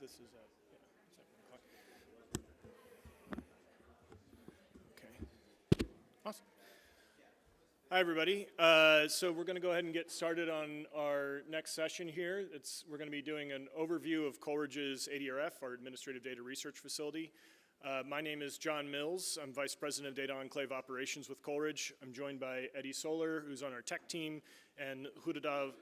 this is at, okay. Awesome. Hi, everybody. So we're going to go ahead and get started on our next session here. We're going to be doing an overview of Coleridge's ADRF, our Administrative Data Research Facility. My name is John Mills. I'm Vice President of Data Enclave Operations with Coleridge. I'm joined by Eddie Soler, who's on our tech team, and Khudododov,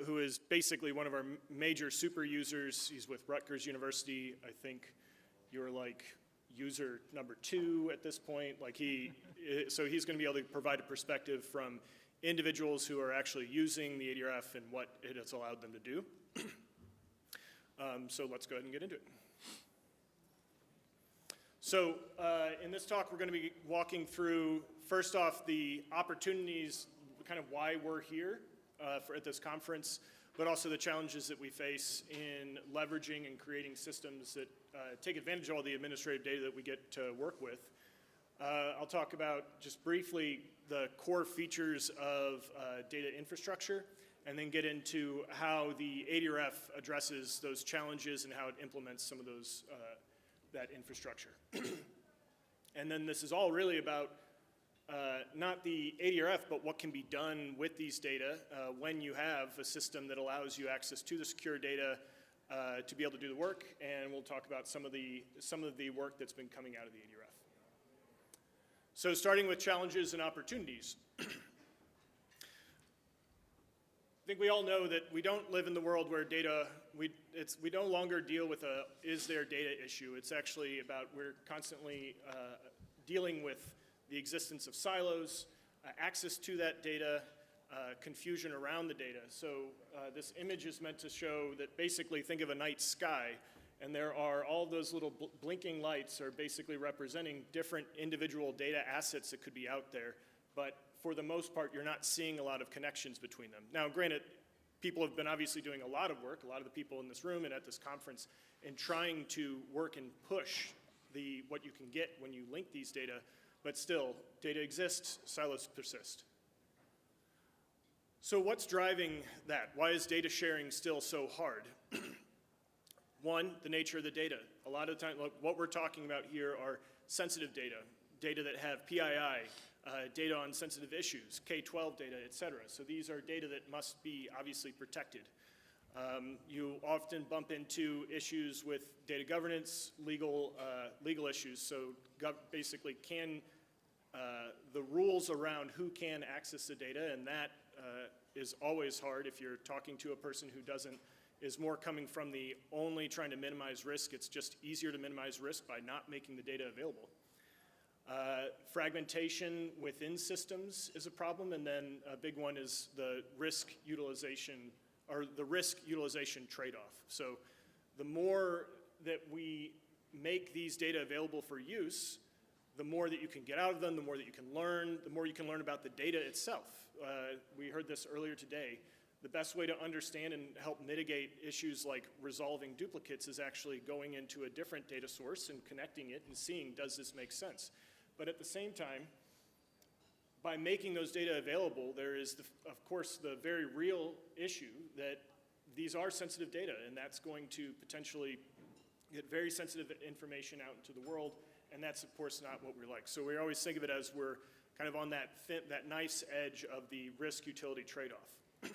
who is basically one of our major super users. He's with Rutgers University. I think you're like user number 2 at this point. So he's going to be able to provide a perspective from individuals who are actually using the ADRF and what it has allowed them to do. So let's go ahead and get into it. So in this talk, we're going to be walking through, first off, the opportunities, kind of why we're here at this conference, but also the challenges that we face in leveraging and creating systems that take advantage of all the administrative data that we get to work with. I'll talk about, just briefly, the core features of data infrastructure, and then get into how the ADRF addresses those challenges and how it implements some of those that infrastructure. And then this is all really about not the ADRF, but what can be done with these data when you have a system that allows you access to the secure data to be able to do the work. And we'll talk about some of the work that's been coming out of the ADRF. So starting with challenges and opportunities. I think we all know that we don't live in the world where data, we no longer deal with a is there data issue. It's actually about we're constantly dealing with the existence of silos, access to that data, confusion around the data. So this image is meant to show that basically think of a night sky, and there are all those little blinking lights are basically representing different individual data assets that could be out there. But for the most part, you're not seeing a lot of connections between them. Now, granted, people have been obviously doing a lot of work, a lot of the people in this room and at this conference, in trying to work and push what you can get when you link these data, but still, data exists, silos persist. So what's driving that? Why is data sharing still so hard? One, the nature of the data. A lot of the time, what we're talking about here are sensitive data, data that have PII, data on sensitive issues, K-12 data, et cetera. So these are data that must be obviously protected. You often bump into issues with data governance, legal issues. So basically, the rules around who can access the data, and that is always hard if you're talking to a person who is more coming from the only trying to minimize risk. It's just easier to minimize risk by not making the data available. Fragmentation within systems is a problem, and then a big one is the risk utilization trade-off. So the more that we make these data available for use, the more that you can get out of them, the more that you can learn, the more you can learn about the data itself. We heard this earlier today. The best way to understand and help mitigate issues like resolving duplicates is actually going into a different data source and connecting it and seeing, does this make sense? But at the same time, by making those data available, there is, of course, the very real issue that these are sensitive data, and that's going to potentially get very sensitive information out into the world, and that's, of course, not what we like. So we always think of it as we're kind of on that nice edge of the risk-utility trade-off.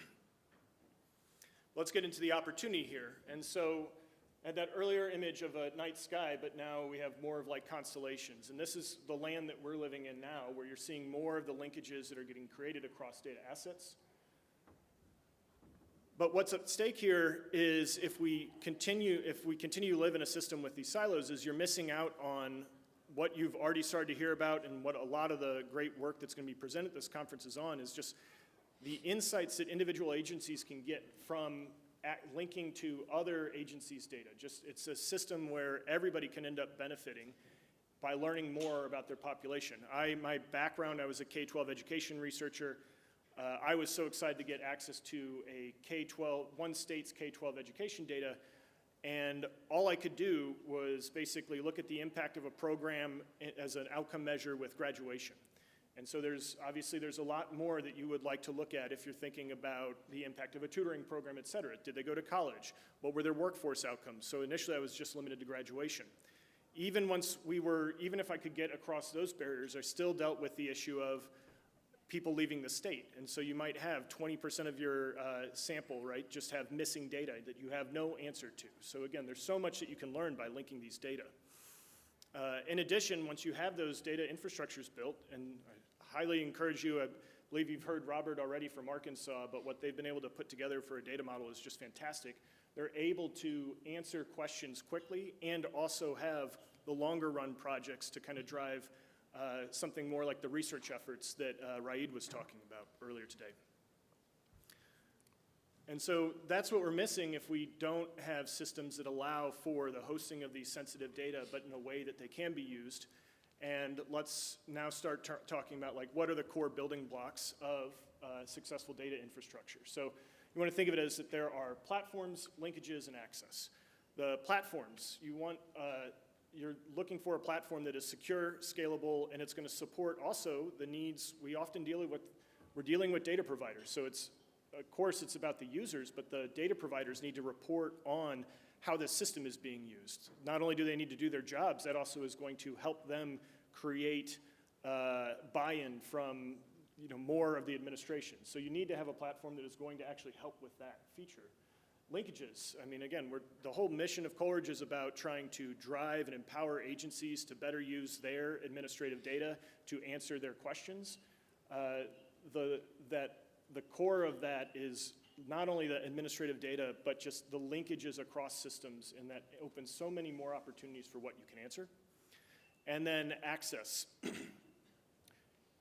Let's get into the opportunity here. And so I had that earlier image of a night sky, but now we have more of like constellations. And this is the land that we're living in now, where you're seeing more of the linkages that are getting created across data assets. But what's at stake here is if we continue to live in a system with these silos, is you're missing out on what you've already started to hear about, and what a lot of the great work that's going to be presented at this conference is on, is just the insights that individual agencies can get from linking to other agencies' data. It's a system where everybody can end up benefiting by learning more about their population. My background, I was a K-12 education researcher. I was so excited to get access to one state's K-12 education data, and all I could do was basically look at the impact of a program as an outcome measure with graduation. And so obviously there's a lot more that you would like to look at if you're thinking about the impact of a tutoring program, et cetera. Did they go to college? What were their workforce outcomes? So initially I was just limited to graduation. Even if I could get across those barriers, I still dealt with the issue of people leaving the state. And so you might have 20% of your sample, right, just have missing data that you have no answer to. So again, there's so much that you can learn by linking these data. In addition, once you have those data infrastructures built, and I highly encourage you, I believe you've heard Robert already from Arkansas, but what they've been able to put together for a data model is just fantastic. They're able to answer questions quickly and also have the longer run projects to kind of drive something more like the research efforts that Raid was talking about earlier today. And so that's what we're missing if we don't have systems that allow for the hosting of these sensitive data, but in a way that they can be used. And let's now start talking about like what are the core building blocks of successful data infrastructure. So you want to think of it as that there are platforms, linkages, and access. The platforms, you're looking for a platform that is secure, scalable, and it's going to support also the needs we often we're dealing with data providers. So of course it's about the users, but the data providers need to report on how the system is being used. Not only do they need to do their jobs, that also is going to help them create buy-in from more of the administration. So you need to have a platform that is going to actually help with that feature. Linkages, I mean, again, the whole mission of Coleridge is about trying to drive and empower agencies to better use their administrative data to answer their questions. The core of that is not only the administrative data, but just the linkages across systems, and that opens so many more opportunities for what you can answer. And then access.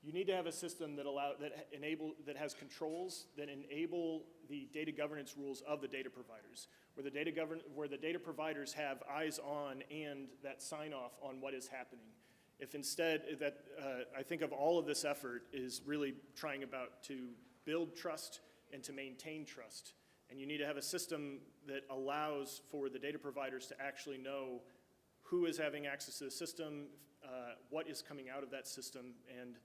You need to have a system that has controls that enable the data governance rules of the data providers, where the data providers have eyes on and that sign off on what is happening. If instead I think of all of this effort is really trying to build trust and to maintain trust. And you need to have a system that allows for the data providers to actually know who is having access to the system, what is coming out of that system, and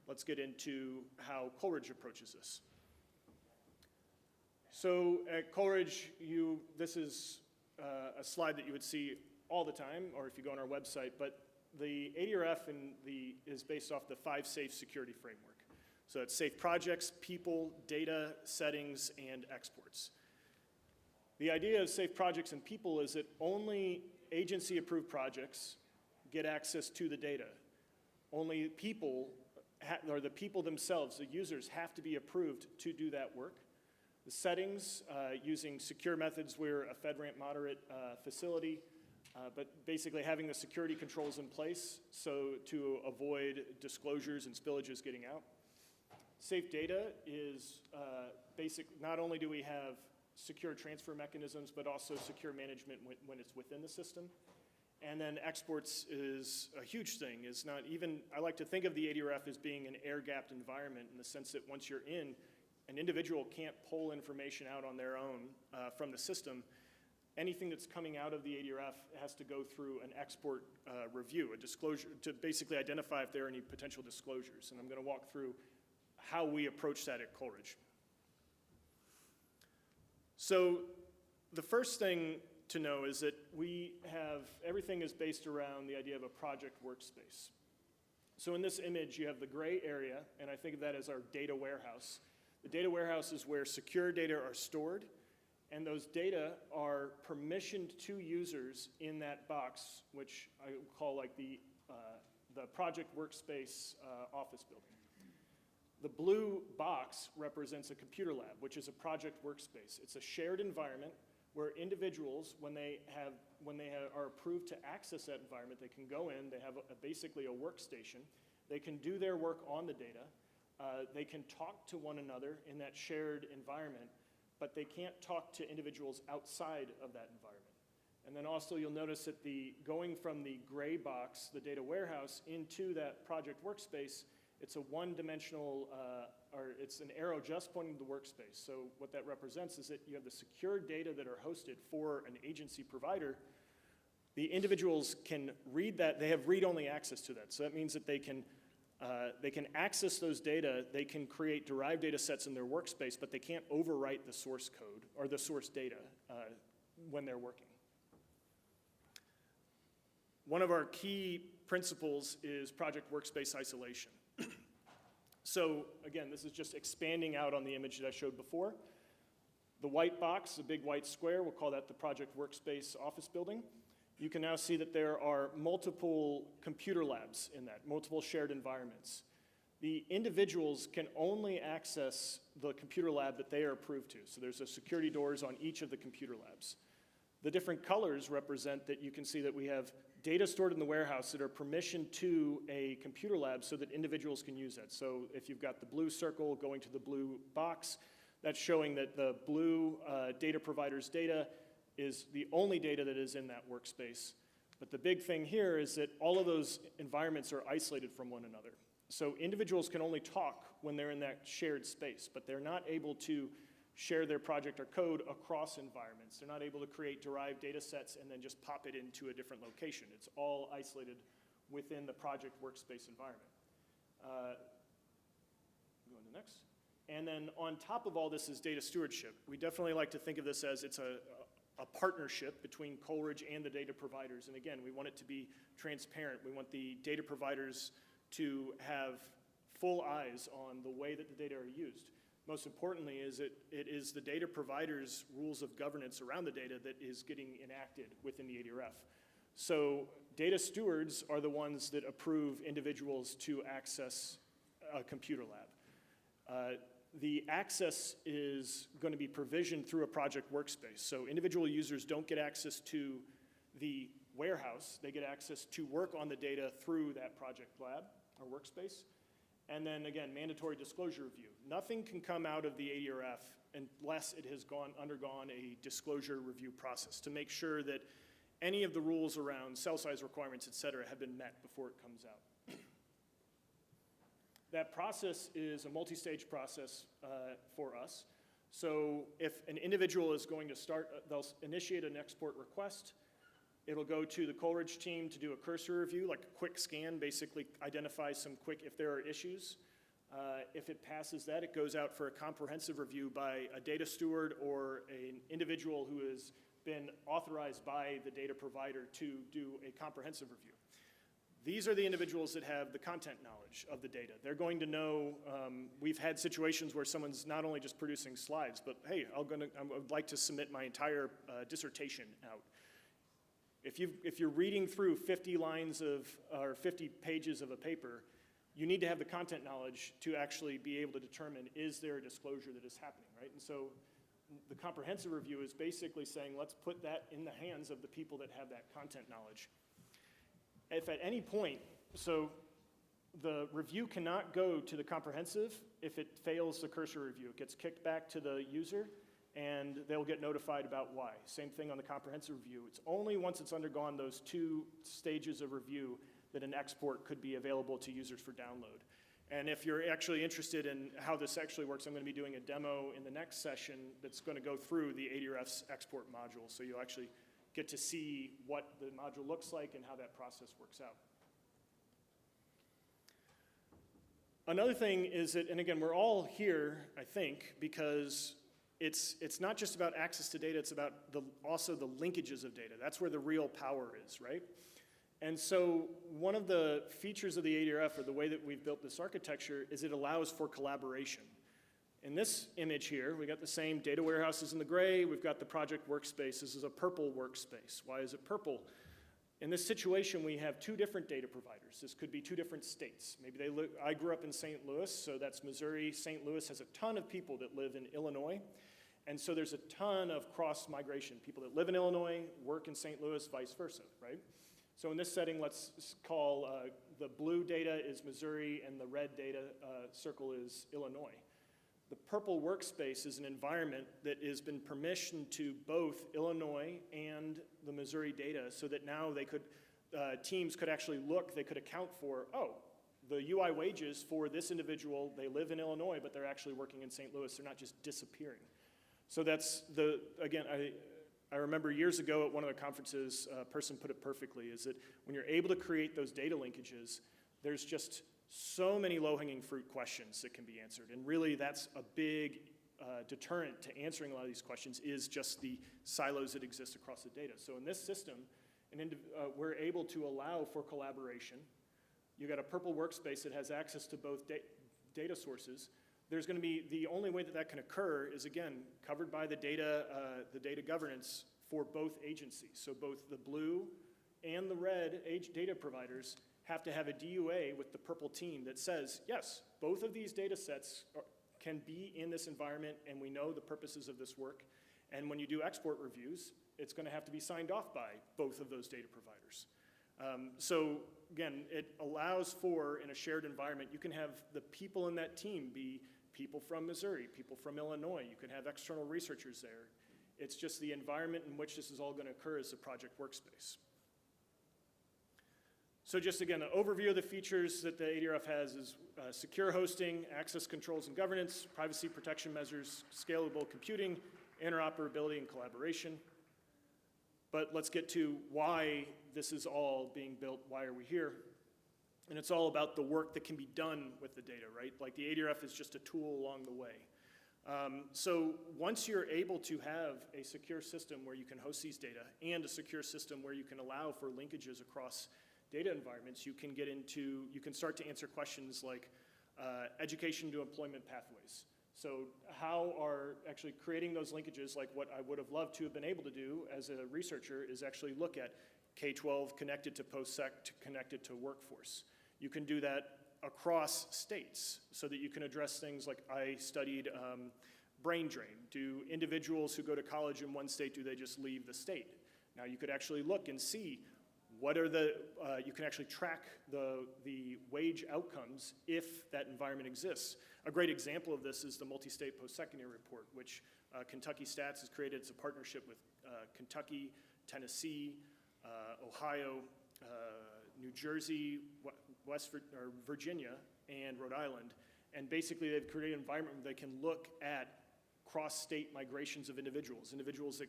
let's get into how Coleridge approaches this. So at Coleridge, this is a slide that you would see all the time, or if you go on our website, but the ADRF is based off the 5 safe security framework. So it's safe projects, people, data, settings, and exports. The idea of safe projects and people is that only agency-approved projects get access to the data. Only people, or the people themselves, the users, have to be approved to do that work. The settings, using secure methods, we're a FedRAMP moderate facility, but basically having the security controls in place so to avoid disclosures and spillages getting out. Safe data is not only do we have secure transfer mechanisms, but also secure management when it's within the system. And then exports is a huge thing. I like to think of the ADRF as being an air-gapped environment in the sense that once you're in, an individual can't pull information out on their own from the system. Anything that's coming out of the ADRF has to go through an export review, a disclosure, to basically identify if there are any potential disclosures. And I'm going to walk through how we approach that at Coleridge. So the first thing to know is that everything is based around the idea of a project workspace. So in this image, you have the gray area, and I think of that as our data warehouse. The data warehouse is where secure data are stored, and those data are permissioned to users in that box, which I call like the project workspace office building. The blue box represents a computer lab, which is a project workspace. It's a shared environment where individuals, when they are approved to access that environment, they can go in, they have basically a workstation, they can do their work on the data, they can talk to one another in that shared environment, but they can't talk to individuals outside of that environment. And then also you'll notice that going from the gray box, the data warehouse, into that project workspace, it's a one-dimensional, or it's an arrow just pointing to the workspace. So what that represents is that you have the secure data that are hosted for an agency provider. The individuals can read that. They have read-only access to that. So that means that they can They can access those data, they can create derived data sets in their workspace, but they can't overwrite the source code or the source data when they're working. One of our key principles is project workspace isolation. So again, this is just expanding out on the image that I showed before. The white box, the big white square, we'll call that the project workspace office building. You can now see that there are multiple computer labs in that, multiple shared environments. The individuals can only access the computer lab that they are approved to. So there's a security doors on each of the computer labs. The different colors represent that you can see that we have data stored in the warehouse that are permissioned to a computer lab so that individuals can use that. So if you've got the blue circle going to the blue box, that's showing that the blue data provider's data is the only data that is in that workspace. But the big thing here is that all of those environments are isolated from one another. So individuals can only talk when they're in that shared space, but they're not able to share their project or code across environments. They're not able to create derived data sets and then just pop it into a different location. It's all isolated within the project workspace environment. Go on to next. And then on top of all this is data stewardship. We definitely like to think of this as it's a partnership between Coleridge and the data providers. And again, we want it to be transparent. We want the data providers to have full eyes on the way that the data are used. Most importantly is it is the data providers' rules of governance around the data that is getting enacted within the ADRF. So data stewards are the ones that approve individuals to access a computer lab. The access is going to be provisioned through a project workspace. So individual users don't get access to the warehouse. They get access to work on the data through that project lab or workspace. And then again, mandatory disclosure review. Nothing can come out of the ADRF unless it has undergone a disclosure review process to make sure that any of the rules around cell size requirements, et cetera, have been met before it comes out. That process is a multi-stage process for us. So if an individual is going to start, they'll initiate an export request. It'll go to the Coleridge team to do a cursory review, like a quick scan, basically identify some quick, if there are issues. If it passes that, it goes out for a comprehensive review by a data steward or an individual who has been authorized by the data provider to do a comprehensive review. These are the individuals that have the content knowledge of the data. They're going to know, we've had situations where someone's not only just producing slides, but hey, I would like to submit my entire dissertation out. If you're reading through 50 lines of, or 50 pages of a paper, you need to have the content knowledge to actually be able to determine, is there a disclosure that is happening, right? And so the comprehensive review is basically saying, let's put that in the hands of the people that have that content knowledge. If at any point, so the review cannot go to the comprehensive if it fails the cursory review. It gets kicked back to the user and they'll get notified about why. Same thing on the comprehensive review. It's only once it's undergone those 2 stages of review that an export could be available to users for download. And if you're actually interested in how this actually works, I'm going to be doing a demo in the next session that's going to go through the ADRF's export module. So you'll actually get to see what the module looks like and how that process works out. Another thing is that, and again, we're all here, I think, because it's not just about access to data, it's about also the linkages of data. That's where the real power is, right? And so one of the features of the ADRF, or the way that we've built this architecture, is it allows for collaboration. In this image here, we got the same data warehouses in the gray, we've got the project workspace. This is a purple workspace. Why is it purple? In this situation, we have 2 different data providers. This could be 2 different states. Maybe I grew up in St. Louis, so that's Missouri. St. Louis has a ton of people that live in Illinois. And so there's a ton of cross-migration. People that live in Illinois, work in St. Louis, vice versa, right? So in this setting, let's call the blue data is Missouri and the red data circle is Illinois. The purple workspace is an environment that has been permissioned to both Illinois and the Missouri data so that now they could, teams could actually look, they could account for, oh, the UI wages for this individual, they live in Illinois, but they're actually working in St. Louis. They're not just disappearing. So that's again, I remember years ago at one of the conferences, a person put it perfectly, is that when you're able to create those data linkages, there's just so many low-hanging fruit questions that can be answered. And really, that's a big deterrent to answering a lot of these questions is just the silos that exist across the data. So in this system, we're able to allow for collaboration. You've got a purple workspace that has access to both data sources. There's going to be, the only way that that can occur is, again, covered by the data governance for both agencies. So both the blue and the red data providers have to have a DUA with the purple team that says, yes, both of these data sets can be in this environment, and we know the purposes of this work. And when you do export reviews, it's going to have to be signed off by both of those data providers. So again, it allows for, in a shared environment, you can have the people in that team be people from Missouri, people from Illinois. You can have external researchers there. It's just the environment in which this is all going to occur as a project workspace. So just again, an overview of the features that the ADRF has is secure hosting, access controls and governance, privacy protection measures, scalable computing, interoperability and collaboration. But let's get to why this is all being built, why are we here? And it's all about the work that can be done with the data, right? Like the ADRF is just a tool along the way. So once you're able to have a secure system where you can host these data and a secure system where you can allow for linkages across data environments, you can start to answer questions like education to employment pathways. So how are actually creating those linkages, like what I would have loved to have been able to do as a researcher is actually look at K-12 connected to post-sec, connected to workforce. You can do that across states so that you can address things like I studied brain drain. Do individuals who go to college in one state, do they just leave the state? Now you could actually look and see what are you can actually track the wage outcomes if that environment exists. A great example of this is the multi-state post-secondary report, which Kentucky Stats has created. It's a partnership with Kentucky, Tennessee, Ohio, New Jersey, Virginia, and Rhode Island. And basically they've created an environment where they can look at cross-state migrations of individuals that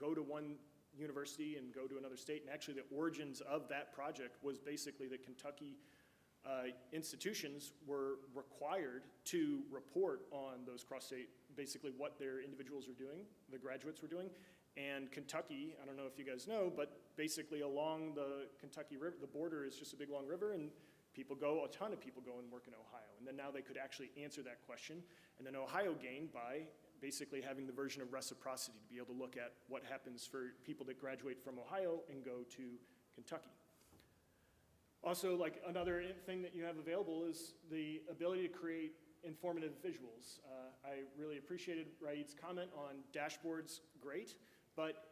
go to one university and go to another state. And actually the origins of that project was basically that Kentucky institutions were required to report on those cross-state, basically what their individuals are doing, the graduates were doing. And Kentucky, I don't know if you guys know, but basically along the Kentucky River, the border is just a big long river, and a ton of people go and work in Ohio. And then now they could actually answer that question. And then Ohio gained by basically having the version of reciprocity to be able to look at what happens for people that graduate from Ohio and go to Kentucky. Also, like another thing that you have available is the ability to create informative visuals. I really appreciated Raid's comment on dashboards, great, but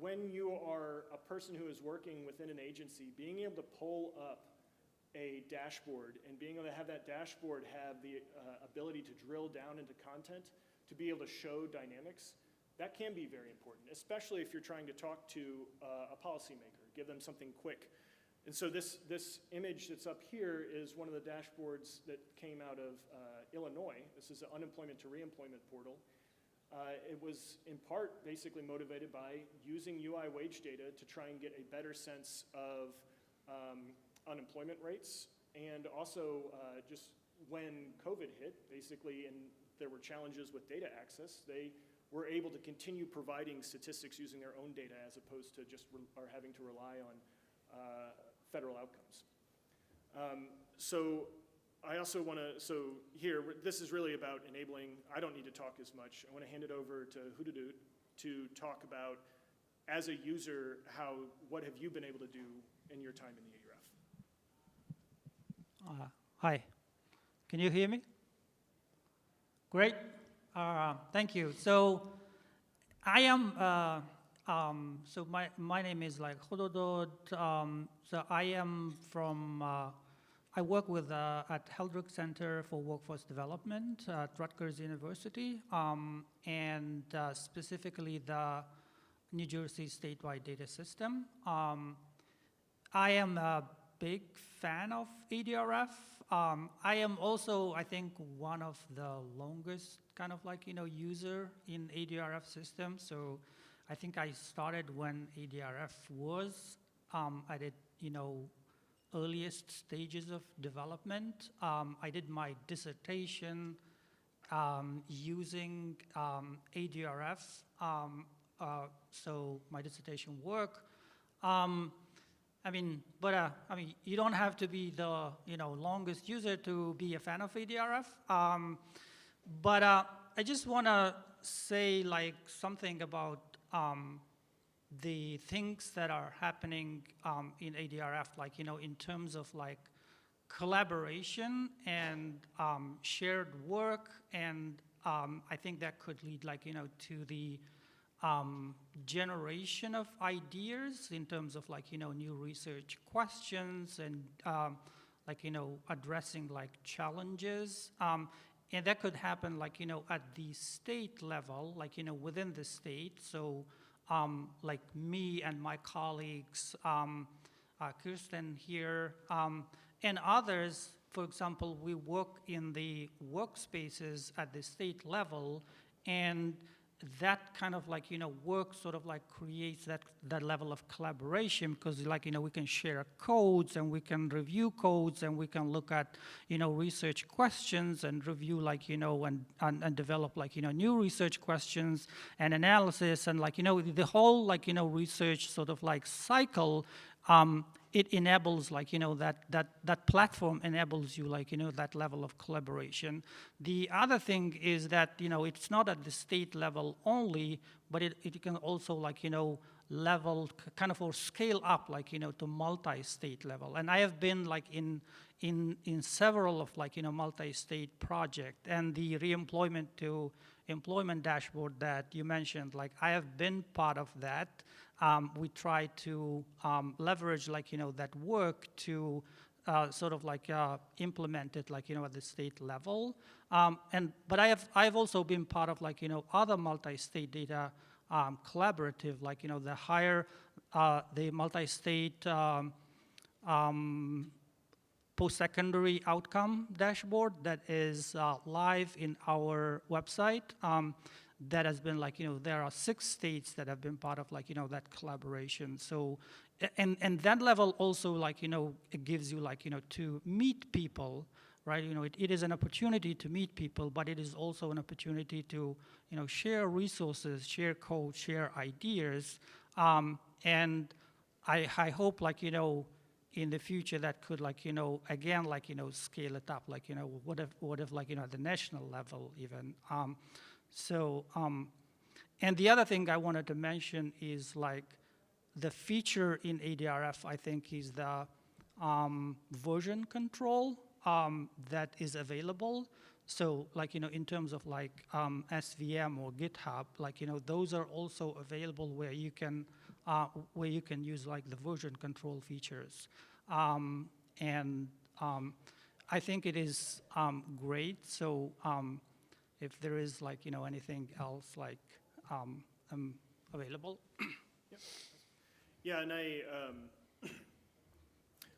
when you are a person who is working within an agency, being able to pull up a dashboard and being able to have that dashboard have the ability to drill down into content, to be able to show dynamics, that can be very important, especially if you're trying to talk to a policymaker, give them something quick. And so this image that's up here is one of the dashboards that came out of Illinois. This is the unemployment to reemployment portal. It was in part basically motivated by using UI wage data to try and get a better sense of unemployment rates, and also just when COVID hit, basically, and there were challenges with data access, they were able to continue providing statistics using their own data as opposed to just having to rely on federal outcomes. So I also want to, here, this is really about enabling, I don't need to talk as much. I want to hand it over to Khudodod to talk about, as a user, what have you been able to do in your time in the ADRF? Hi, can you hear me? Great, thank you. So I am, so my name is like Khudodod. So I am from, I work with at Heldrick Center for Workforce Development at Rutgers University, and specifically the New Jersey statewide data system. I am a big fan of ADRF. I am also, I think, one of the longest kind of like, user in ADRF system. So I think I started when ADRF was, I did, earliest stages of development. I did my dissertation using ADRF, so my dissertation work. I mean, you don't have to be the longest user to be a fan of ADRF. I just want to say like something about the things that are happening in ADRF, like in terms of like collaboration and shared work, and I think that could lead like to the generation of ideas in terms of like new research questions and like addressing like challenges, and that could happen like at the state level, like within the state. So like me and my colleagues, Kirsten here, and others, for example, we work in the workspaces at the state level, and that kind of like work sort of like creates that level of collaboration, because like we can share codes and we can review codes and we can look at research questions and review like and develop like that research questions and analysis, and like the whole like research sort of like cycle. It enables like that platform enables you like that level of collaboration. The other thing is that it's not at the state level only, but it can also like level kind of or scale up like to multi-state level. And I have been like in several of like multi-state project, and the reemployment to employment dashboard that you mentioned, like I have been part of that. We try to leverage like that work to sort of like implement it like at the state level. But I've also been part of like other multi-state data collaborative, like the higher the multi-state post-secondary outcome dashboard that is live in our website. That has been like, there are 6 states that have been part of like, that collaboration. So, and that level also like, it gives you like, to meet people, right? It is an opportunity to meet people, but it is also an opportunity to, share resources, share code, share ideas. And I hope like, in the future that could like, again, like, scale it up, like, what if like, at the national level even. So, and the other thing I wanted to mention is like the feature in ADRF, I think, is the version control that is available. So like, in terms of like SVM or GitHub, like, those are also available where you can use like the version control features. And I think it is great. So, if there is like, anything else like available. Yep. Yeah, and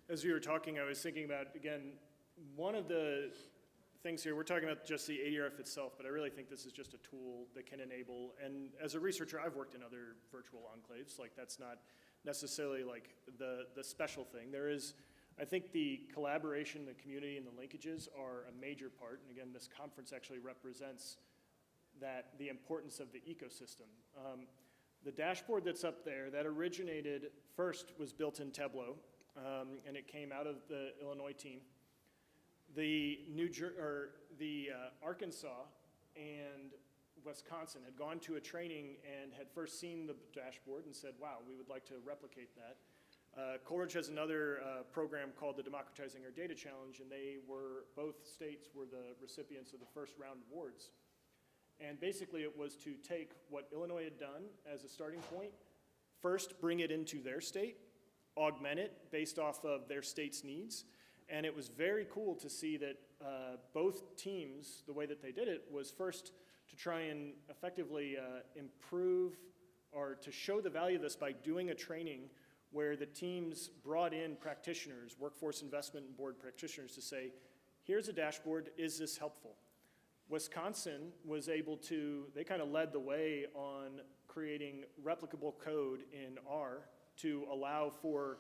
as we were talking, I was thinking about, again, one of the things here, we're talking about just the ADRF itself, but I really think this is just a tool that can enable, and as a researcher, I've worked in other virtual enclaves, like that's not necessarily like the special thing. There is, I think the collaboration, the community, and the linkages are a major part. And again, this conference actually represents that, the importance of the ecosystem. The dashboard that's up there, that originated first, was built in Tableau, and it came out of the Illinois team. The Arkansas and Wisconsin had gone to a training and had first seen the dashboard and said, wow, we would like to replicate that. Coleridge has another program called the Democratizing Our Data Challenge, and both states were the recipients of the first round awards. And basically it was to take what Illinois had done as a starting point, first bring it into their state, augment it based off of their state's needs. And it was very cool to see that both teams, the way that they did it was first to try and effectively improve or to show the value of this by doing a training where the teams brought in practitioners, workforce investment and board practitioners, to say, here's a dashboard, is this helpful? Wisconsin was able to, they kind of led the way on creating replicable code in R to allow for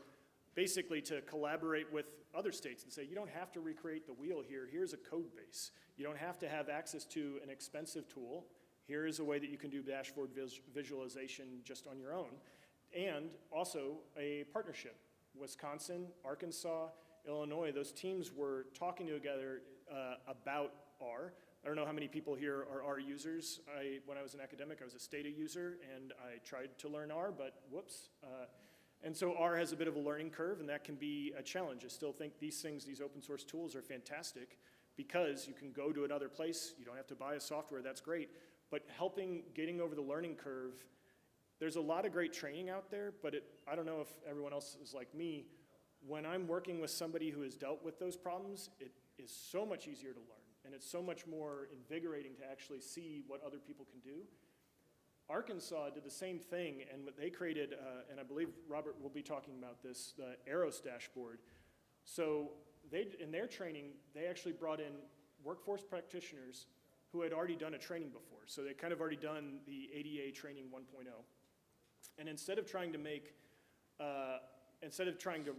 basically to collaborate with other states and say, you don't have to recreate the wheel here. Here's a code base. You don't have to have access to an expensive tool. Here is a way that you can do dashboard visualization just on your own. And also a partnership. Wisconsin, Arkansas, Illinois, those teams were talking together about R. I don't know how many people here are R users. When I was an academic, I was a Stata user, and I tried to learn R, but whoops. And so R has a bit of a learning curve, and that can be a challenge. I still think these things, these open source tools are fantastic because you can go to another place. You don't have to buy a software, that's great. But getting over the learning curve, there's a lot of great training out there, but I don't know if everyone else is like me. When I'm working with somebody who has dealt with those problems, it is so much easier to learn, and it's so much more invigorating to actually see what other people can do. Arkansas did the same thing, and what they created, and I believe Robert will be talking about this, the AROS dashboard. So in their training, they actually brought in workforce practitioners who had already done a training before. So they kind of already done the ADA training 1.0. And instead of trying to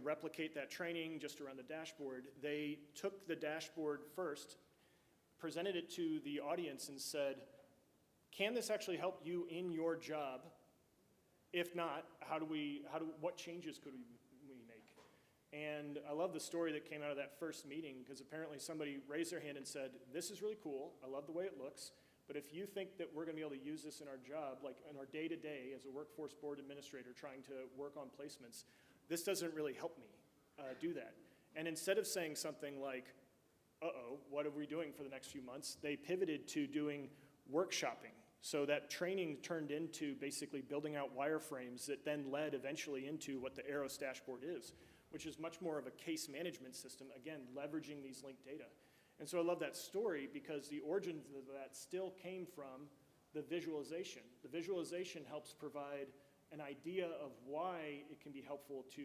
replicate that training just around the dashboard, they took the dashboard first, presented it to the audience and said, can this actually help you in your job? If not, what changes could we make? And I love the story that came out of that first meeting, because apparently somebody raised their hand and said, this is really cool, I love the way it looks, but if you think that we're gonna be able to use this in our job, like in our day-to-day as a workforce board administrator trying to work on placements, this doesn't really help me do that. And instead of saying something like, uh-oh, what are we doing for the next few months, they pivoted to doing workshopping. So that training turned into basically building out wireframes that then led eventually into what the AROS dashboard is, which is much more of a case management system, again, leveraging these linked data. And so I love that story because the origins of that still came from the visualization. The visualization helps provide an idea of why it can be helpful to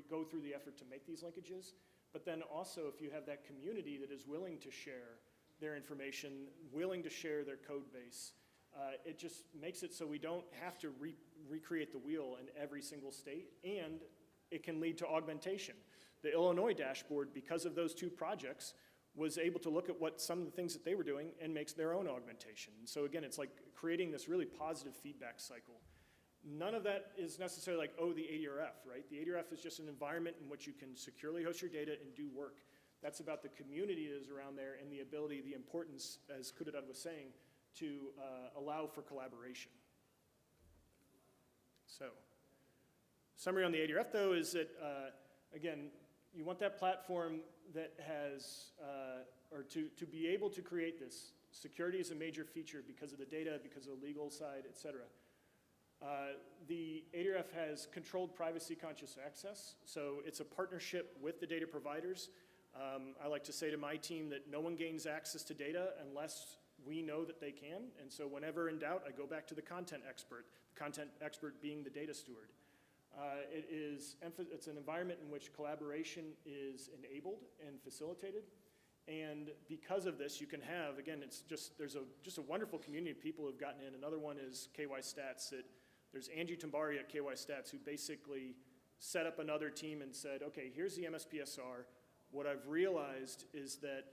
go through the effort to make these linkages, but then also if you have that community that is willing to share their information, willing to share their code base, it just makes it so we don't have to recreate the wheel in every single state, and it can lead to augmentation. The Illinois dashboard, because of those two projects, was able to look at what some of the things that they were doing and makes their own augmentation. And so again, it's like creating this really positive feedback cycle. None of that is necessarily like, oh, the ADRF, right? The ADRF is just an environment in which you can securely host your data and do work. That's about the community that is around there and the ability, the importance, as Khudodod was saying, to allow for collaboration. So, summary on the ADRF though is that, again, you want that platform that has, or to be able to create this. Security is a major feature because of the data, because of the legal side, et cetera. The ADRF has controlled privacy conscious access, so it's a partnership with the data providers. I like to say to my team that no one gains access to data unless we know that they can, and so whenever in doubt, I go back to the content expert being the data steward. It's an environment in which collaboration is enabled and facilitated, and because of this, you can have, again, there's just a wonderful community of people who've gotten in. Another one is KY Stats. There's Angie Tambari at KY Stats who basically set up another team and said, okay, here's the MSPSR. What I've realized is that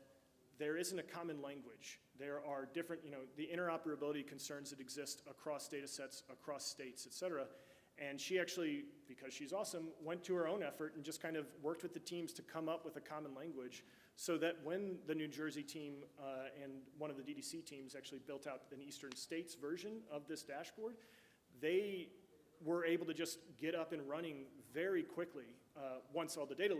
there isn't a common language. There are different, the interoperability concerns that exist across data sets, across states, et cetera. And she actually, because she's awesome, went to her own effort and just kind of worked with the teams to come up with a common language so that when the New Jersey team and one of the DDC teams actually built out an Eastern States version of this dashboard, they were able to just get up and running very quickly once all the data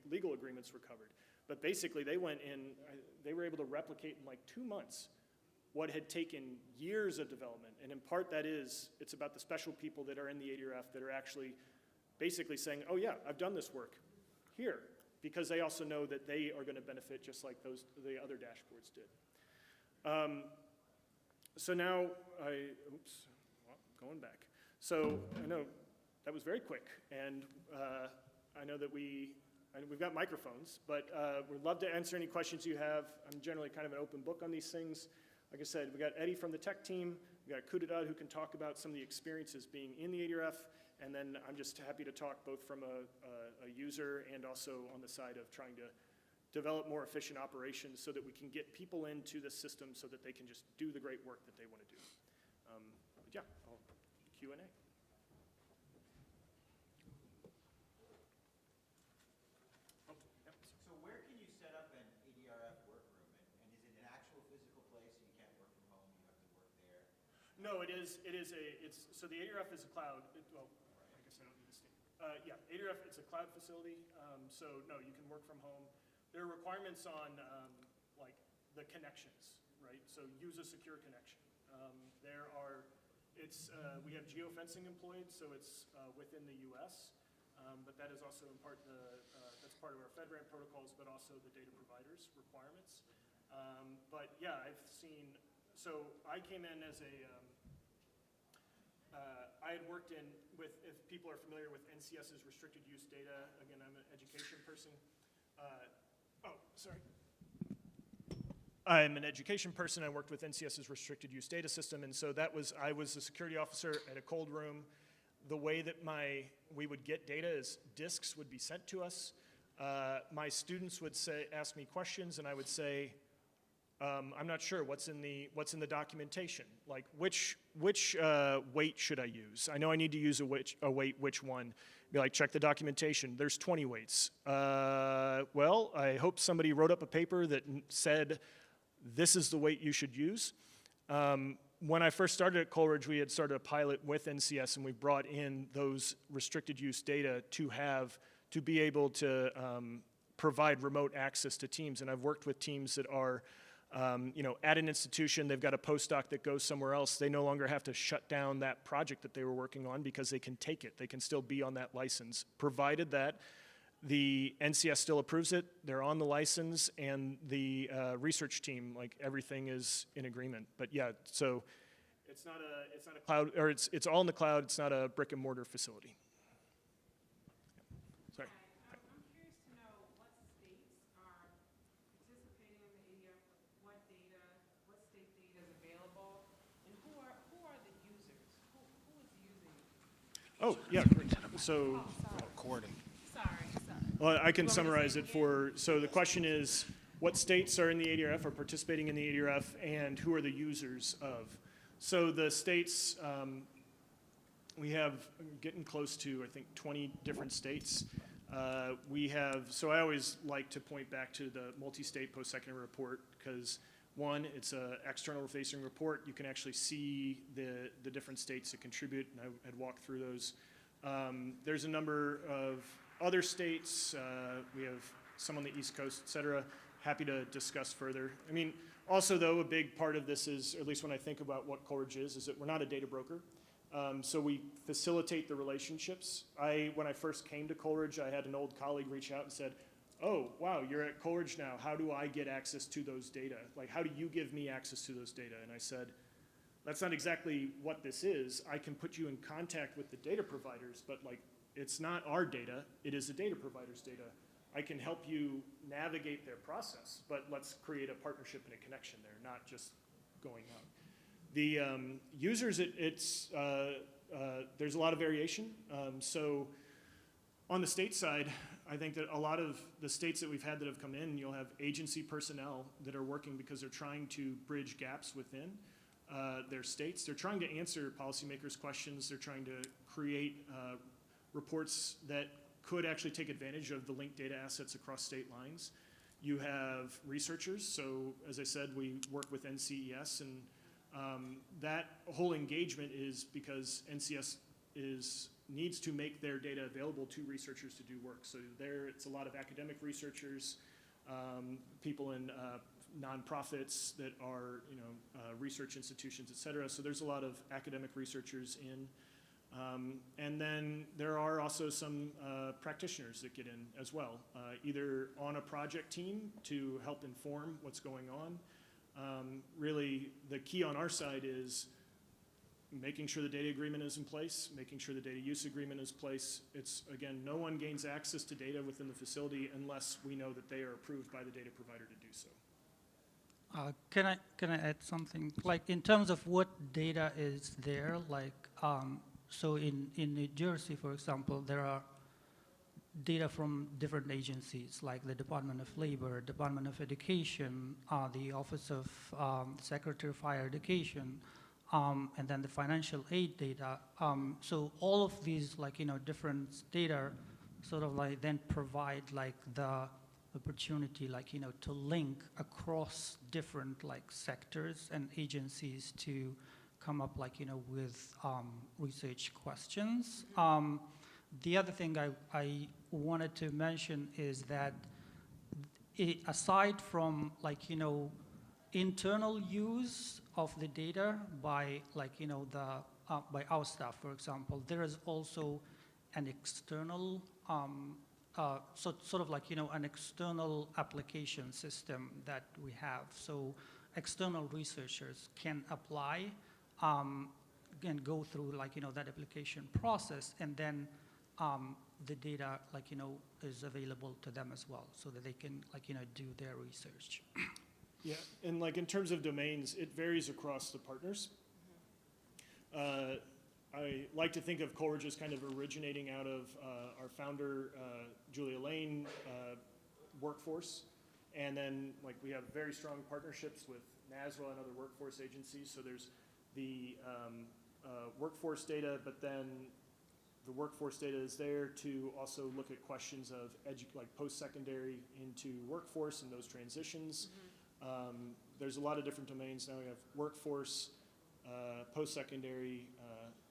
legal agreements were covered. But basically they went in, they were able to replicate in like 2 months what had taken years of development. And in part it's about the special people that are in the ADRF that are actually basically saying, oh yeah, I've done this work here, because they also know that they are gonna benefit just like the other dashboards did. So now, going back. So I know that was very quick, and I know that we've got microphones, but we'd love to answer any questions you have. I'm generally kind of an open book on these things. Like I said, we got Eddie from the tech team, we got Khudodod who can talk about some of the experiences being in the ADRF, And then I'm just happy to talk both from a user and also on the side of trying to develop more efficient operations so that we can get people into the system so that they can just do the great work that they want to do. But yeah, I'll Q&A. So where can you set up an ADRF workroom? And is it an actual physical place so you can't work from home, you have to work there? No, so the ADRF is a cloud, well, I guess I don't need to state. Yeah, ADRF, it's a cloud facility, so no, you can work from home. There are requirements on like the connections, right? So use a secure connection. We have geofencing employed, so it's within the US, but that is also in part that's part of our FedRAMP protocols, but also the data providers requirements. But yeah, I've seen, so I came in as I had worked if people are familiar with NCS's restricted use data, again, I'm an education person. Sorry. I'm an education person. I worked with NCS's restricted use data system, and so I was a security officer at a cold room. The way that we would get data is disks would be sent to us. My students would ask me questions, and I would say, I'm not sure what's in the documentation. Like which weight should I use? I know I need to use a weight. Which one? Be like, check the documentation. There's 20 weights. Well, I hope somebody wrote up a paper that said this is the weight you should use. When I first started at Coleridge, we had started a pilot with NCS, and we brought in those restricted use data to be able to provide remote access to teams. And I've worked with teams that are at an institution, they've got a postdoc that goes somewhere else. They no longer have to shut down that project that they were working on because they can take it. They can still be on that license, provided that the NCS still approves it, they're on the license, and the research team, like everything is in agreement. But yeah, so it's not a cloud, or it's all in the cloud. It's not a brick and mortar facility. Sorry. I'm curious to know what states are participating in the ADRF, what state data is available, and who are the users? Who is using it? Oh, yeah. So, Sorry. well, I can summarize it so the question is, what states are in the ADRF, or participating in the ADRF, and who are the users of? So the states, we have getting close to, I think, 20 different states. So I always like to point back to the multi-state post-secondary report because, one, it's an external-facing report. You can actually see the different states that contribute, and I had walked through those. There's a number of other states. We have some on the East Coast, et cetera. Happy to discuss further. I mean, also, though, a big part of this is, or at least when I think about what Coleridge is that we're not a data broker. So we facilitate the relationships. When I first came to Coleridge, I had an old colleague reach out and said, oh, wow, you're at Coleridge now. How do I get access to those data? Like, how do you give me access to those data? And I said, that's not exactly what this is. I can put you in contact with the data providers, but like, it's not our data. It is the data provider's data. I can help you navigate their process, but let's create a partnership and a connection there, not just going out. The users, there's a lot of variation. So on the state side, I think that a lot of the states that we've had that have come in, you'll have agency personnel that are working because they're trying to bridge gaps within their states. They're trying to answer policymakers' questions. They're trying to create reports that could actually take advantage of the linked data assets across state lines. You have researchers. So as I said, we work with NCES, and that whole engagement is because NCS needs to make their data available to researchers to do work. So it's a lot of academic researchers, people in nonprofits that are research institutions, et cetera. So there's a lot of academic researchers in. And then there are also some practitioners that get in as well, either on a project team to help inform what's going on. Really, the key on our side is making sure the data agreement is in place, making sure the data use agreement is in place. It's, again, no one gains access to data within the facility unless we know that they are approved by the data provider to do so. Can I add something? Like in terms of what data is there, like, so in New Jersey, for example, there are data from different agencies like the Department of Labor, Department of Education, the Office of Secretary of Higher Education, and then the financial aid data. So all of these different data sort of then provide the opportunity to link across different sectors and agencies to come up with research questions. The other thing I wanted to mention is that aside from internal use of the data by by our staff, for example, there is also an external sort of an external application system that we have. So external researchers can apply and go through that application process, and then the data is available to them as well, so that they can do their research. Yeah, and in terms of domains, it varies across the partners. I like to think of Coleridge as kind of originating out of our founder, Julia Lane, workforce. And then we have very strong partnerships with NASWA and other workforce agencies. So there's the workforce data, but then the workforce data is there to also look at questions of post-secondary into workforce and those transitions. There's a lot of different domains. Now we have workforce, post-secondary,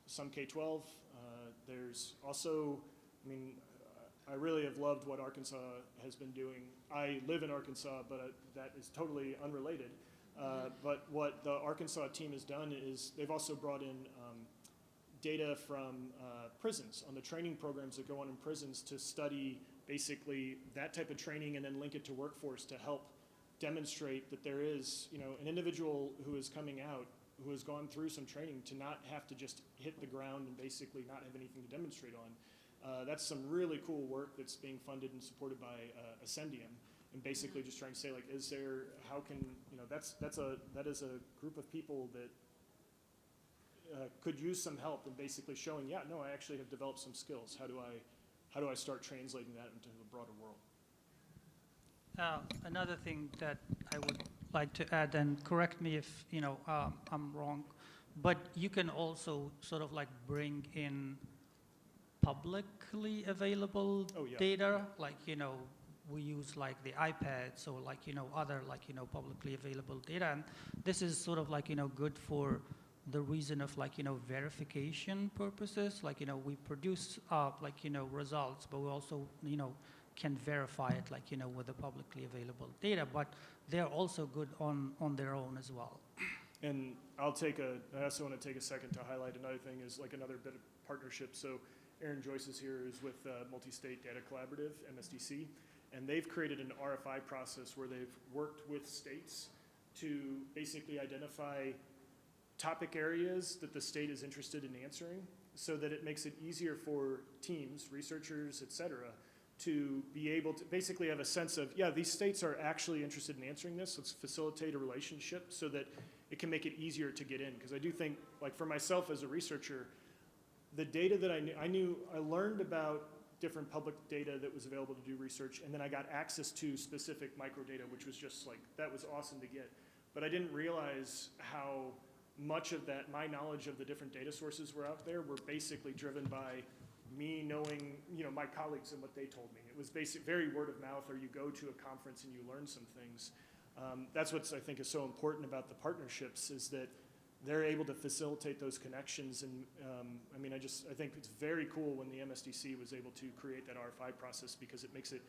some K-12. There's also, I really have loved what Arkansas has been doing. I live in Arkansas, but that is totally unrelated. But what the Arkansas team has done is they've also brought in data from prisons on the training programs that go on in prisons to study basically that type of training and then link it to workforce to help demonstrate that there is an individual who is coming out who has gone through some training to not have to just hit the ground and basically not have anything to demonstrate on. That's some really cool work that's being funded and supported by Ascendium, and basically just trying to say is there, how can, that is a group of people that could use some help in basically showing, yeah, no, I actually have developed some skills. How do I start translating that into the broader world? Another thing that I would like to add, and correct me if I'm wrong, but you can also sort of bring in publicly available data, we use the iPads or other publicly available data, and this is sort of good for the reason of verification purposes. We produce results, but we also can verify it with the publicly available data, but they're also good on their own as well. And I also want to take a second to highlight another thing is another bit of partnership. So Aaron Joyce is here, is with Multi-State Data Collaborative, MSDC, and they've created an RFI process where they've worked with states to basically identify topic areas that the state is interested in answering, so that it makes it easier for teams, researchers, et cetera, to be able to basically have a sense of, yeah, these states are actually interested in answering this. Let's facilitate a relationship so that it can make it easier to get in. Because I do think, for myself as a researcher, the data that I learned about different public data that was available to do research, and then I got access to specific microdata, which was just that was awesome to get. But I didn't realize how much of that, my knowledge of the different data sources were out there, were basically driven by me knowing, my colleagues and what they told me. It was very word of mouth, or you go to a conference and you learn some things. That's what I think is so important about the partnerships, is that they're able to facilitate those connections. And I think it's very cool when the MSDC was able to create that RFI process, because it makes it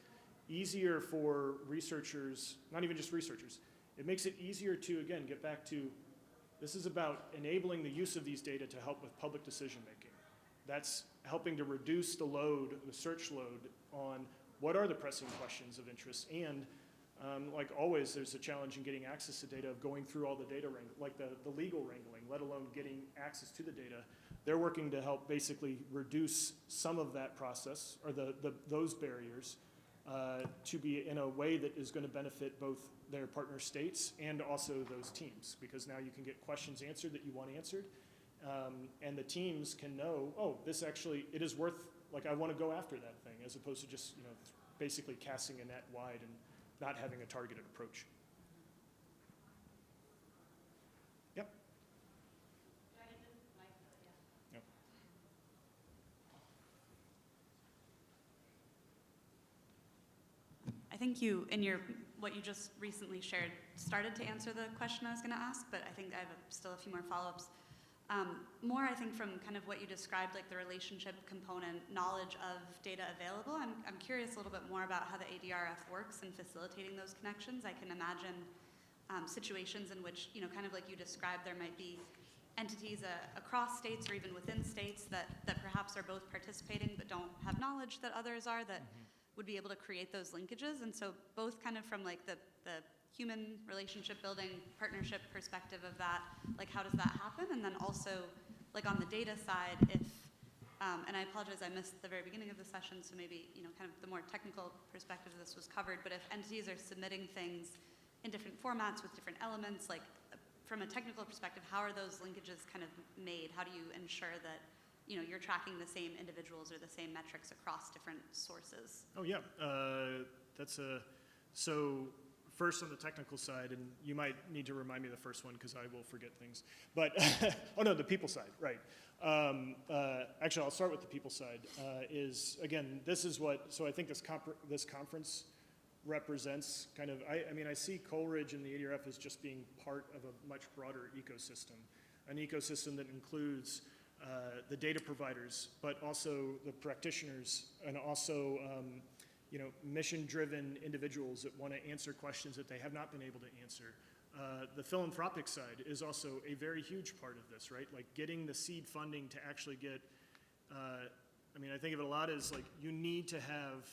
easier for researchers, not even just researchers, it makes it easier to, again, get back to, this is about enabling the use of these data to help with public decision making. That's helping to reduce the load, the search load, on what are the pressing questions of interest. And like always, there's a challenge in getting access to data, of going through all the data, the legal wrangling, let alone getting access to the data. They're working to help basically reduce some of that process, or those barriers, to be in a way that is going to benefit both their partner states and also those teams, because now you can get questions answered that you want answered, And the teams can know, oh, this actually, it is worth, like I want to go after that thing, as opposed to just, basically casting a net wide and not having a targeted approach. Yep. Yep. I think you, in what you just recently shared, started to answer the question I was going to ask, but I think I have still a few more follow-ups. More, I think, from kind of what you described, like the relationship component, knowledge of data available. I'm curious a little bit more about how the ADRF works in facilitating those connections. I can imagine situations in which, kind of like you described, there might be entities across states or even within states that perhaps are both participating but don't have knowledge that others are, that would be able to create those linkages. And so both kind of from like the human relationship building partnership perspective of that, like how does that happen? And then also like on the data side, if, and I apologize, I missed the very beginning of the session, so maybe, kind of the more technical perspective of this was covered, but if entities are submitting things in different formats with different elements, like from a technical perspective, how are those linkages kind of made? How do you ensure that you're tracking the same individuals or the same metrics across different sources? Oh yeah, so first on the technical side, and you might need to remind me the first one because I will forget things, but, oh no, the people side, right. Actually, I'll start with the people side, again, this is what, so I think this conference represents kind of, I see Coleridge and the ADRF as just being part of a much broader ecosystem, an ecosystem that includes the data providers, but also the practitioners, and also mission-driven individuals that want to answer questions that they have not been able to answer. The philanthropic side is also a very huge part of this, right? Like getting the seed funding to actually get, I think of it a lot as like you need to have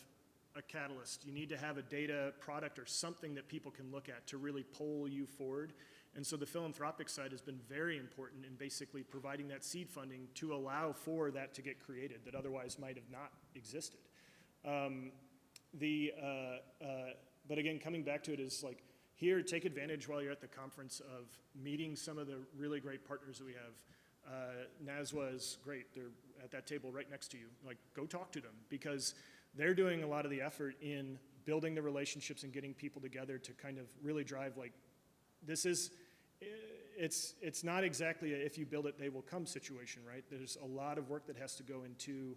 a catalyst. You need to have a data product or something that people can look at to really pull you forward. And so the philanthropic side has been very important in basically providing that seed funding to allow for that to get created that otherwise might have not existed. But again, coming back to it is like, here, take advantage while you're at the conference of meeting some of the really great partners that we have. NASWA is great. They're at that table right next to you. Like, go talk to them because they're doing a lot of the effort in building the relationships and getting people together to kind of really drive, like, it's not exactly a if you build it, they will come situation, right? There's a lot of work that has to go into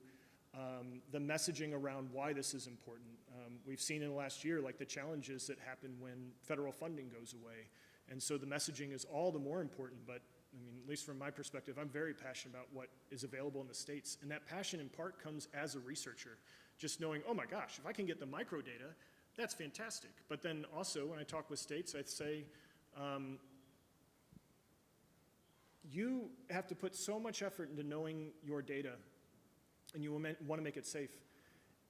the messaging around why this is important. We've seen in the last year, like the challenges that happen when federal funding goes away. And so the messaging is all the more important, but at least from my perspective, I'm very passionate about what is available in the states. And that passion in part comes as a researcher, just knowing, oh my gosh, if I can get the micro data, that's fantastic. But then also when I talk with states, I say, you have to put so much effort into knowing your data and you want to make it safe.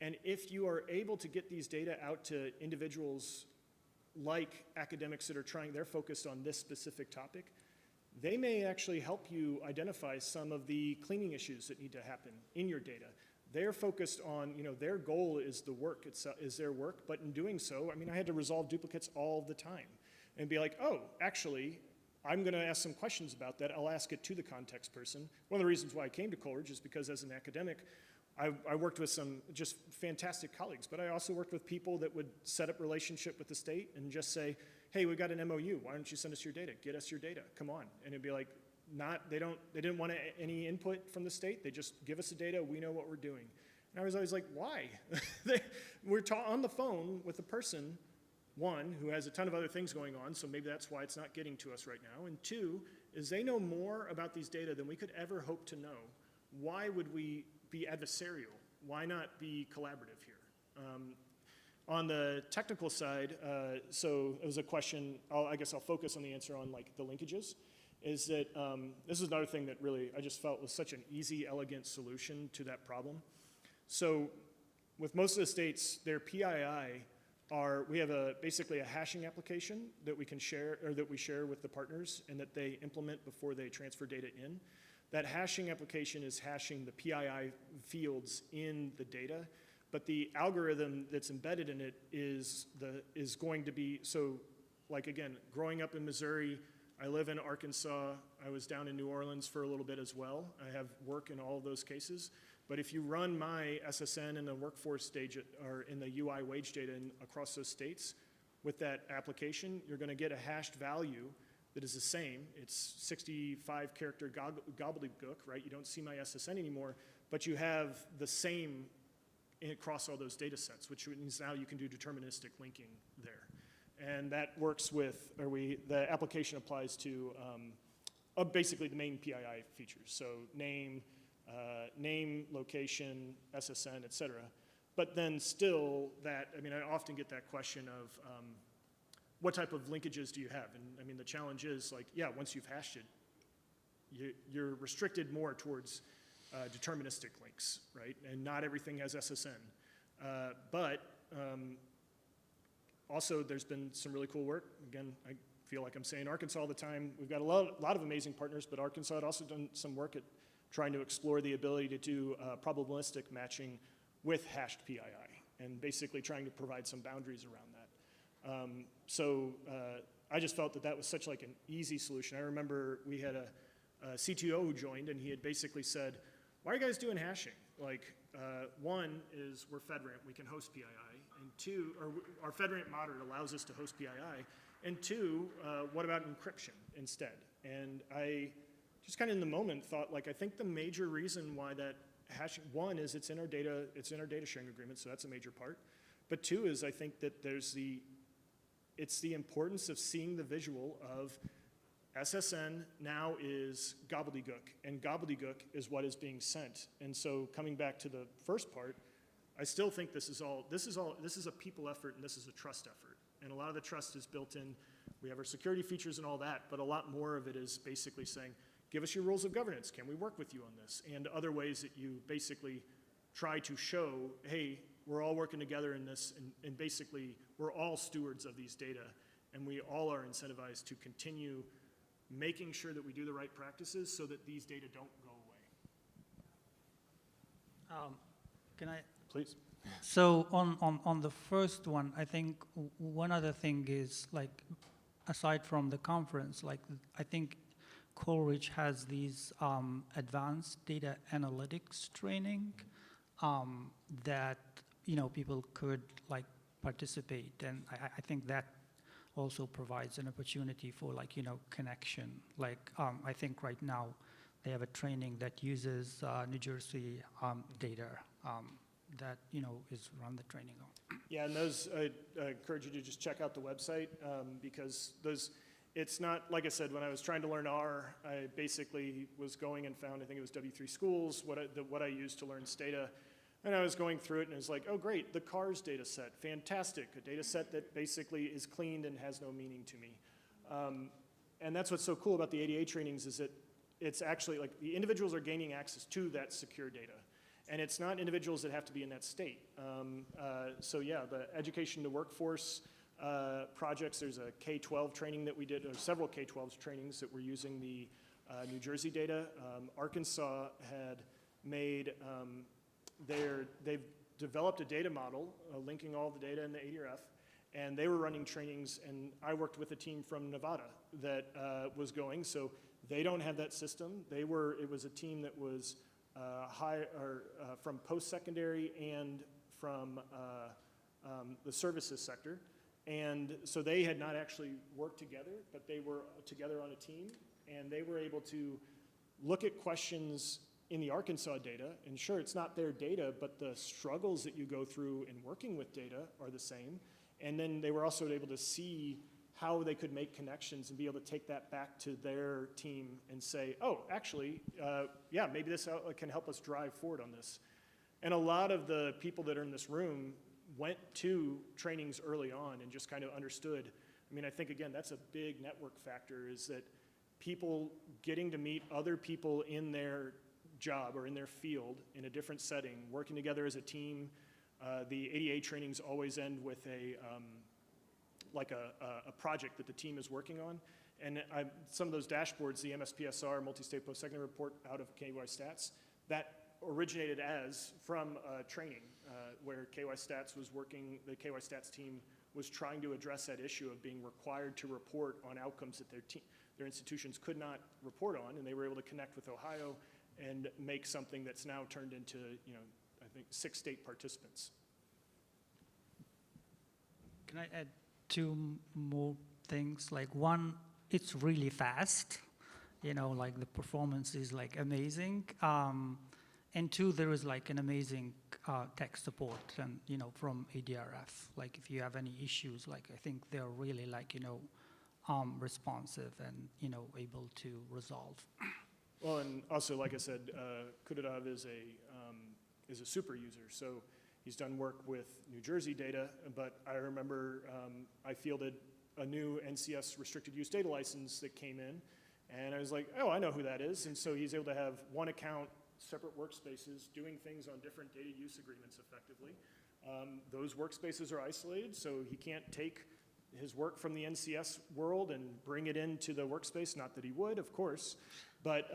And if you are able to get these data out to individuals like academics that are they're focused on this specific topic, they may actually help you identify some of the cleaning issues that need to happen in your data. They're focused on, their goal is the work, is their work, but in doing so, I had to resolve duplicates all the time and be like, oh, actually, I'm going to ask some questions about that. I'll ask it to the context person. One of the reasons why I came to Coleridge is because as an academic, I worked with some just fantastic colleagues, but I also worked with people that would set up relationship with the state and just say, hey, we've got an MOU. Why don't you send us your data? Get us your data. Come on. And it'd be like, they didn't want any input from the state. They just give us the data. We know what we're doing. And I was always like, why? We're on the phone with a person, one, who has a ton of other things going on, so maybe that's why it's not getting to us right now. And two, is they know more about these data than we could ever hope to know. Why would we be adversarial? Why not be collaborative here? On the technical side, so it was a question, I guess I'll focus on the answer on like the linkages, is that this is another thing that really I just felt was such an easy, elegant solution to that problem. So with most of the states, their PII we have basically a hashing application that we can share, or that we share with the partners and that they implement before they transfer data in. That hashing application is hashing the PII fields in the data, but the algorithm that's embedded in it is going to be, so like again, growing up in Missouri, I live in Arkansas. I was down in New Orleans for a little bit as well. I have work in all of those cases. But if you run my SSN in the workforce data or in the UI wage data across those states with that application, you're going to get a hashed value that is the same. It's 65 character gobbledygook, right? You don't see my SSN anymore, but you have the same across all those data sets, which means now you can do deterministic linking there. And that works with, the application applies to basically the main PII features. So name, location, SSN, et cetera. But then still that, I mean, I often get that question of what type of linkages do you have? And I mean, the challenge is like, yeah, once you've hashed it, you're restricted more towards deterministic links, right? And not everything has SSN. Also, there's been some really cool work. Again, I feel like I'm saying Arkansas all the time. We've got a lot of amazing partners, but Arkansas had also done some work at trying to explore the ability to do probabilistic matching with hashed PII, and basically trying to provide some boundaries around that. I just felt that that was such like an easy solution. I remember we had a CTO who joined, and he had basically said, why are you guys doing hashing? Like, one is we're FedRAMP, we can host PII, and two, or our FedRAMP moderate allows us to host PII, and two, what about encryption instead? And I just kind of in the moment thought, like, I think the major reason why that hashing, one is it's in our data sharing agreement, so that's a major part. But two is I think that it's the importance of seeing the visual of SSN now is gobbledygook, and gobbledygook is what is being sent. And so coming back to the first part, I still think this is a people effort and this is a trust effort. And a lot of the trust is built in, we have our security features and all that, but a lot more of it is basically saying, give us your rules of governance, can we work with you on this? And other ways that you basically try to show, hey, we're all working together in this, and basically we're all stewards of these data, and we all are incentivized to continue making sure that we do the right practices so that these data don't go away. Can I? Please. So on the first one, I think one other thing is, like, aside from the conference, like, I think Coleridge has these advanced data analytics training that, you know, people could like participate, and I think that also provides an opportunity for, like, you know, connection. Like, I think right now they have a training that uses New Jersey data that, you know, is run the training on. Yeah, and those, I encourage you to just check out the website because those, it's not, like I said, when I was trying to learn R, I basically was going and found, I think it was W3 Schools, what I used to learn Stata. And I was going through it, and it was like, oh, great, the CARS data set, fantastic. A data set that basically is cleaned and has no meaning to me. And that's what's so cool about the ADA trainings is that it's actually like the individuals are gaining access to that secure data. And it's not individuals that have to be in that state. So yeah, the education to workforce projects, there's a K-12 training that we did, or several K-12 trainings that were using the New Jersey data. Arkansas had made, they've developed a data model linking all the data in the ADRF, and they were running trainings, and I worked with a team from Nevada that was going, so they don't have that system. It was a team that was from post-secondary and from the services sector. And so they had not actually worked together, but they were together on a team, and they were able to look at questions in the Arkansas data, and sure, it's not their data, but the struggles that you go through in working with data are the same. And then they were also able to see how they could make connections and be able to take that back to their team and say, oh, actually, yeah, maybe this can help us drive forward on this. And a lot of the people that are in this room went to trainings early on and just kind of understood. I mean, I think, again, that's a big network factor, is that people getting to meet other people in their job or in their field in a different setting, working together as a team. The ADA trainings always end with a project that the team is working on. And some of those dashboards, the MSPSR, Multi-State Post-Secondary Report out of KY Stats, that originated from training where KY Stats was working, the KY Stats team was trying to address that issue of being required to report on outcomes that their institutions could not report on, and they were able to connect with Ohio and make something that's now turned into, I think 6 state participants. Can I add 2 more things? Like one, it's really fast. Like the performance is like amazing. And 2, there is like an amazing tech support and, from ADRF. Like if you have any issues, like I think they're really like, responsive and, able to resolve. Well, and also, like I said, Khudodod is a super user. So he's done work with New Jersey data, but I remember I fielded a new NCS restricted use data license that came in, and I was like, oh, I know who that is. And so he's able to have one account, separate workspaces, doing things on different data use agreements effectively. Those workspaces are isolated, so he can't take his work from the NCS world and bring it into the workspace, not that he would, of course, but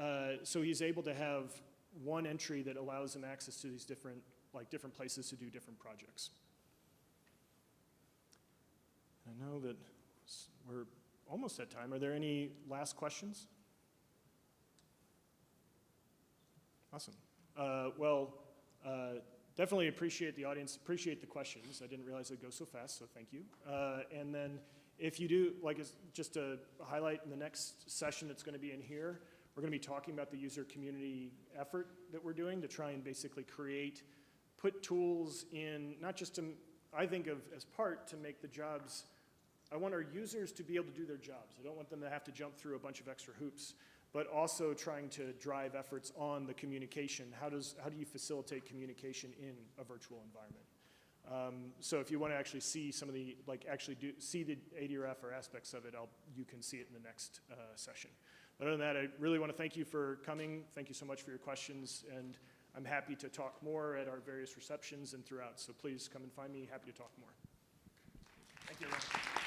so he's able to have one entry that allows him access to these different places to do different projects. I know that we're almost at time. Are there any last questions? Awesome. Definitely appreciate the audience, appreciate the questions. I didn't realize it'd go so fast, so thank you. And then if you do, just to highlight in the next session that's going to be in here, we're going to be talking about the user community effort that we're doing to try and basically put tools in, not just to, I think of as part to make the jobs, I want our users to be able to do their jobs. I don't want them to have to jump through a bunch of extra hoops, but also trying to drive efforts on the communication. How do you facilitate communication in a virtual environment? So if you want to actually see some of the, see the ADRF or aspects of it, you can see it in the next session. But other than that, I really want to thank you for coming. Thank you so much for your questions, and I'm happy to talk more at our various receptions and throughout. So please come and find me, happy to talk more. Thank you, everyone.